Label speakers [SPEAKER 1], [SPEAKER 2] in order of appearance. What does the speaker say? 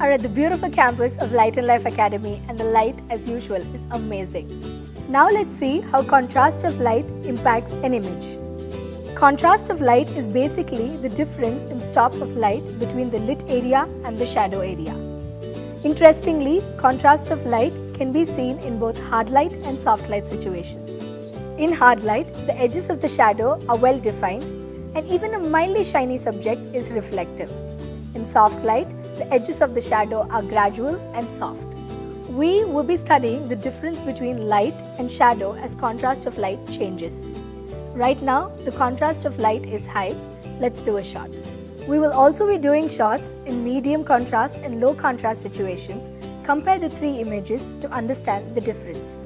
[SPEAKER 1] are at the beautiful campus of Light and Life Academy, and the light, as usual, is amazing. Now let's see how contrast of light impacts an image. Contrast of light is basically the difference in stops of light between the lit area and the shadow area. Interestingly, contrast of light can be seen in both hard light and soft light situations. In hard light, the edges of the shadow are well defined, and even a mildly shiny subject is reflective. In soft light, the edges of the shadow are gradual and soft. We will be studying the difference between light and shadow as contrast of light changes. Right now, the contrast of light is high. Let's do a shot. We will also be doing shots in medium contrast and low contrast situations. Compare the three images to understand the difference.